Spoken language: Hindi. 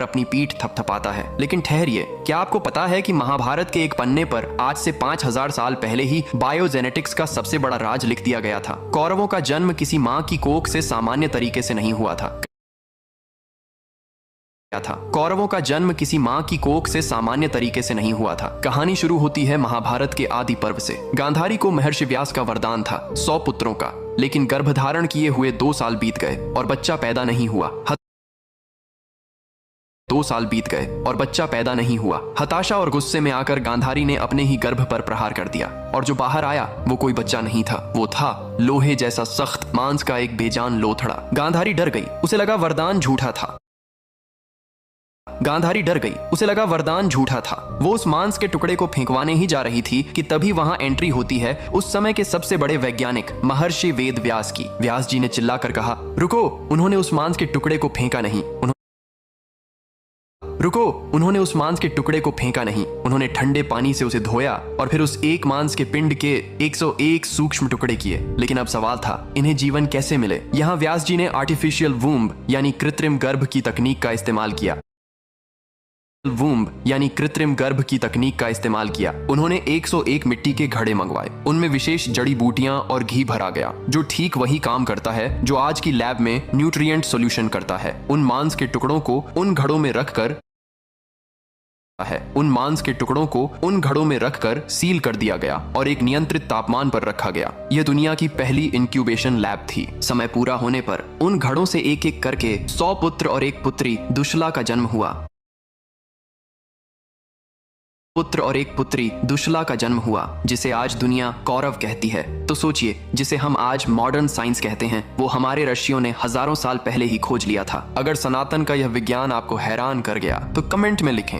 अपनी पीठ थपथपाता है। लेकिन ठहरिए, क्या आपको पता है कि महाभारत के एक पन्ने पर आज से 5000 साल पहले ही बायोजेनेटिक्स का सबसे बड़ा राज लिख दिया गया था। कौरवों का जन्म किसी माँ की कोख से सामान्य तरीके से नहीं हुआ था। कौरवों का जन्म किसी माँ की कोख से सामान्य तरीके से नहीं हुआ था। कहानी शुरू होती है महाभारत के आदि पर्व से। गांधारी को महर्षि व्यास का वरदान था 100 पुत्रों का, लेकिन गर्भधारण किए हुए 2 साल बीत गए और बच्चा पैदा नहीं हुआ। 2 साल बीत गए और बच्चा पैदा नहीं हुआ। हताशा और गुस्से में आकर गांधारी ने अपने ही गर्भ पर प्रहार कर दिया और जो बाहर आया वो कोई बच्चा नहीं था, वो था लोहे जैसा सख्त मांस का एक बेजान लोथड़ा। गांधारी डर गई, उसे लगा वरदान झूठा था। गांधारी डर गई, उसे लगा वरदान झूठा था। वो उस मांस के टुकड़े को फेंकवाने ही जा रही थी कि तभी वहां एंट्री होती है उस समय के सबसे बड़े वैज्ञानिक महर्षि वेद व्यास की। व्यास जी ने चिल्लाकर कहा, रुको, उन्होंने उस मांस के टुकड़े को फेंका नहीं। रुको, उन्होंने उस मांस के टुकड़े को फेंका नहीं, उन्होंने ठंडे पानी से उसे धोया और फिर उस एक मांस के पिंड के 101 सूक्ष्म टुकड़े किए। लेकिन अब सवाल था, इन्हें जीवन कैसे मिले? यहाँ व्यास जी ने आर्टिफिशियल वूम्ब यानी कृत्रिम गर्भ की तकनीक का इस्तेमाल किया। उन्होंने 101 मिट्टी के घड़े मंगवाए, उनमें विशेष जड़ी बूटियां और घी भरा गया जो ठीक वही काम करता है जो आज की लैब में न्यूट्रिएंट सॉल्यूशन करता है। उन मांस के टुकड़ों को उन घड़ों में रखकर सील कर दिया गया और एक नियंत्रित तापमान पर रखा गया। यह दुनिया की पहली इंक्यूबेशन लैब थी। समय पूरा होने पर उन घड़ों से एक एक करके 100 पुत्र और एक पुत्री दुशला का जन्म हुआ। जिसे आज दुनिया कौरव कहती है। तो सोचिए, जिसे हम आज मॉडर्न साइंस कहते हैं, वो हमारे ऋषियों ने हजारों साल पहले ही खोज लिया था। अगर सनातन का यह विज्ञान आपको हैरान कर गया तो कमेंट में लिखें।